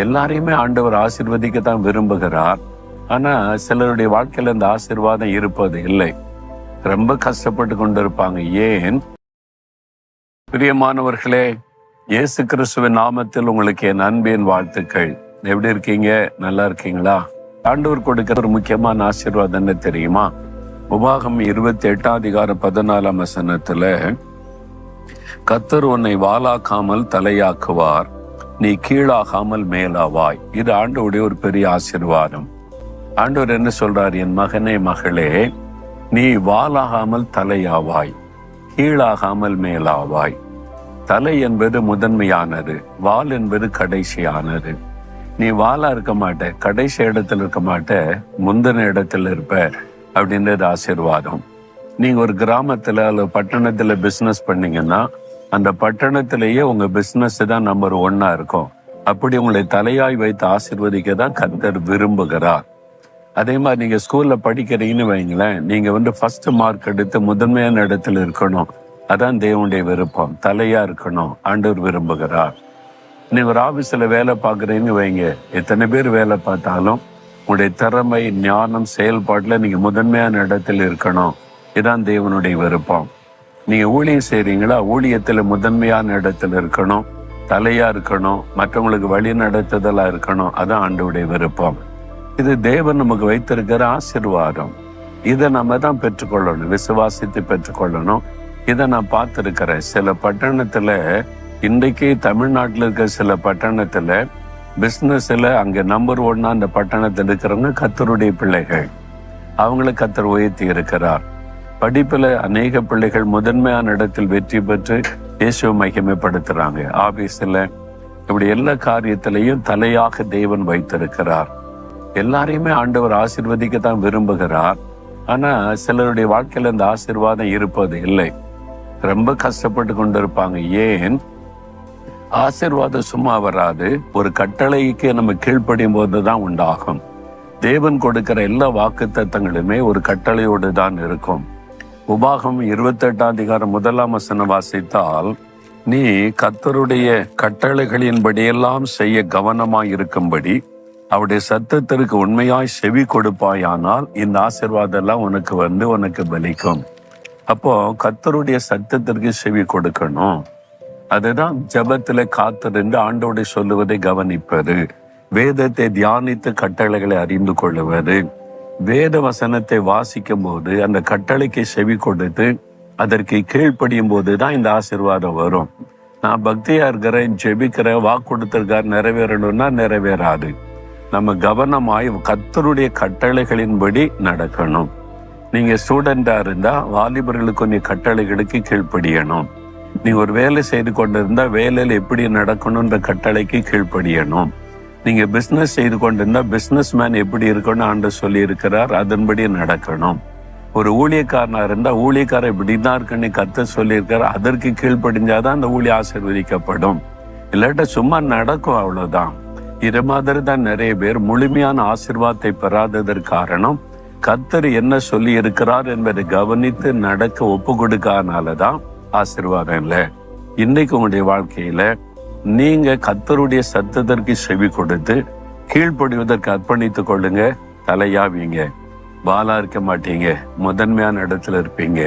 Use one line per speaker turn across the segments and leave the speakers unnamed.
எல்லாரையுமே ஆண்டவர் ஆசீர்வதிக்கத்தான் விரும்புகிறார். ஆனா சிலருடைய வாழ்க்கையில இந்த ஆசீர்வாதம் இருப்பது இல்லை. ரொம்ப கஷ்டப்பட்டு கொண்டிருப்பாங்க. ஏன்? பிரியமானவர்களே, இயேசு கிறிஸ்துவின் நாமத்தில் உங்களுக்கு என் அன்பின் வாழ்த்துக்கள். எப்படி இருக்கீங்க? நல்லா இருக்கீங்களா? ஆண்டவர் கொடுக்கிற ஒரு முக்கியமான ஆசீர்வாதம் என்ன தெரியுமா? உபாகம் 28:14 கர்த்தர் உன்னை வாலாக்காமல் தலையாக்குவார், நீ கீழாகாமல் மேலாவாய். இது ஆண்டவருடைய ஒரு பெரிய ஆசீர்வாதம். ஆண்டவர் என்ன சொல்றார்? என் மகனே, மகளே, நீ வாலாகாமல் தலையாவாய், கீழாகாமல் மேலாவாய். தலை என்பது முதன்மையானது, வால் என்பது கடைசியானது. நீ வாலா இருக்க மாட்ட, கடைசி இடத்துல இருக்க மாட்ட, முந்தின இடத்துல இருப்ப அப்படின்றது ஆசீர்வாதம். நீங்க ஒரு கிராமத்துல அல்லது பட்டணத்துல பிசினஸ் பண்ணீங்கன்னா அந்த பட்டணத்திலேயே உங்க பிசினஸ் தான் நம்பர் 1 இருக்கும். அப்படி உங்களை தலையாய் வைத்து ஆசீர்வதிக்க தான் கர்த்தர் விரும்புகிறார். அதே மாதிரி நீங்க ஸ்கூல்ல படிக்கிறீங்கன்னு வைங்களேன், நீங்க ஃபர்ஸ்ட் மார்க் எடுத்து முதன்மையான இடத்துல இருக்கணும். அதான் தேவனுடைய விருப்பம். தலையா இருக்கணும், ஆண்டவர் விரும்புகிறார். நீ ஒரு ஆபீஸ்ல வேலை பார்க்குறீங்கன்னு வைங்க, எத்தனை பேர் வேலை பார்த்தாலும் உங்களுடைய திறமை, ஞானம், செயல்பாட்டுல நீங்க முதன்மையான இடத்துல இருக்கணும். இதுதான் தேவனுடைய விருப்பம். நீங்க ஊழியம் செய்றீங்களா, ஊழியத்துல முதன்மையான இடத்துல இருக்கணும், தலையா இருக்கணும், மற்றவங்களுக்கு வழி நடத்துதலா இருக்கணும். அதான் ஆண்டவருடைய விருப்பம். இது தேவன் நமக்கு வைத்திருக்கிற ஆசீர்வாதம். இதை நம்ம தான் பெற்றுக்கொள்ளணும், விசுவாசித்து பெற்றுக்கொள்ளணும். இதை நான் பார்த்திருக்கிறேன். சில பட்டணத்துல, இன்றைக்கு தமிழ்நாட்டில் இருக்கிற சில பட்டணத்துல பிசினஸ்ல அங்க நம்பர் 1 அந்த பட்டணத்தில் இருக்கிறவங்க கர்த்தருடைய பிள்ளைகள். அவங்களை கர்த்தர் உயர்த்தி இருக்கிறார். படிப்புல அநேக பிள்ளைகள் முதன்மையான இடத்தில் வெற்றி பெற்று இயேசுவை மகிமைப்படுத்துறாங்க. ஆபீஸ்ல இப்படி எல்லா காரியத்திலையும் தலையாக தேவன் வைத்திருக்கிறார். எல்லாரையுமே ஆண்டவர் ஆசீர்வதிக்கத்தான் விரும்புகிறார். ஆனா சிலருடைய வாழ்க்கையில இந்த ஆசீர்வாதம் இருப்பது இல்லை. ரொம்ப கஷ்டப்பட்டு கொண்டிருப்பாங்க. ஏன்? ஆசீர்வாதம் சும்மா வராது. ஒரு கட்டளைக்கு நம்ம கீழ்ப்படியும் போதுதான் உண்டாகும். தேவன் கொடுக்கிற எல்லா வாக்குத்தத்தங்களுமே ஒரு கட்டளையோடு தான் இருக்கும். உபாகம் 28:1 வாசித்தால், நீ கர்த்தருடைய கட்டளைகளின்படியெல்லாம் செய்ய கவனமாய் இருக்கும்படி அவருடைய சத்தத்திற்கு உண்மையாய் செவி கொடுப்பாயானால் இந்த ஆசீர்வாதம் எல்லாம் உனக்கு பலிக்கும். அப்போ கர்த்தருடைய சத்தத்திற்கு செவி கொடுக்கணும். அதுதான் ஜெபத்துல காத்திருந்து ஆண்டோடு சொல்லுவதை கவனிப்பது, வேதத்தை தியானித்து கட்டளைகளை அறிந்து கொள்ளுவது, வேத வசனத்தை வாசிக்கும் போது அந்த கட்டளைக்கு செவி கொடுத்து அதற்கு கீழ்ப்படியும் போதுதான் இந்த ஆசீர்வாதம் வரும். நான் பக்தியா இருக்கிறேன், ஜெபிக்கிறேன், வாக்கு கொடுத்திருக்கார், நிறைவேறணும்னா நிறைவேறாது. நம்ம கவனமாய் கர்த்தருடைய கட்டளைகளின்படி நடக்கணும். நீங்க ஸ்டூடெண்டா இருந்தா வாலிபர்களுக்கு கொஞ்சம் கட்டளைகளுக்கு கீழ்ப்படியணும். நீங்க ஒரு வேலை செய்து கொண்டிருந்தா வேலையில எப்படி நடக்கணும்ன்ற கட்டளைக்கு கீழ்ப்படியணும். நீங்க பிசினஸ் செய்து கொண்டிருந்தா பிசினஸ் மேன் எப்படி இருக்கணும் ஆண்டவர் சொல்லி இருக்கிறார், அதன்படி நடக்கணும். ஒரு ஊழியக்காரனா இருந்தா ஊழியக்காரர் இப்படிதான் இருக்குன்னு கர்த்தர் சொல்லி இருக்காரு, அதற்கு கீழ்ப்படிஞ்சாதான் அந்த ஊழிய ஆசீர்வதிக்கப்படும். இல்லாட்ட சும்மா நடக்கும், அவ்வளவுதான். இது மாதிரி தான் நிறைய பேர் முழுமையான ஆசீர்வாதத்தை பெறாததற்கு காரணம் கர்த்தர் என்ன சொல்லி இருக்கிறார் என்பதை கவனித்து நடக்க ஒப்பு கொடுக்காதனாலதான் ஆசீர்வாதம் இல்லை. இன்னைக்கு உங்களுடைய வாழ்க்கையில நீங்க கர்த்தருடைய சத்தத்திற்கு செவி கொடுத்து கீழ்ப்படிவதற்கு அர்ப்பணித்துக் கொள்ளுங்க. தலையாவீங்க, வாலா இருக்க மாட்டீங்க, முதன்மையான இடத்துல இருப்பீங்க.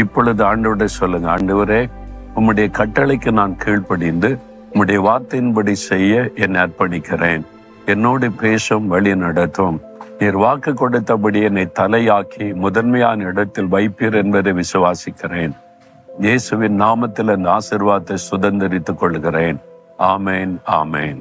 இப்பொழுது ஆண்டவரை சொல்லுங்க, ஆண்டவரே, உம்முடைய கட்டளைக்கு நான் கீழ்ப்படிந்து உம்முடைய வார்த்தையின்படி செய்ய என்னை அர்ப்பணிக்கிறேன். என்னோடு பேசும், வழி நடத்தும். நீர் வாக்கு கொடுத்தபடி என்னை தலையாக்கி முதன்மையான இடத்தில் வைப்பீர் என்பதை விசுவாசிக்கிறேன். இயேசுவின் நாமத்தில் அந்த ஆசீர்வாதத்தை சுதந்திரித்துக் கொள்கிறேன். ஆமேன், ஆமேன்.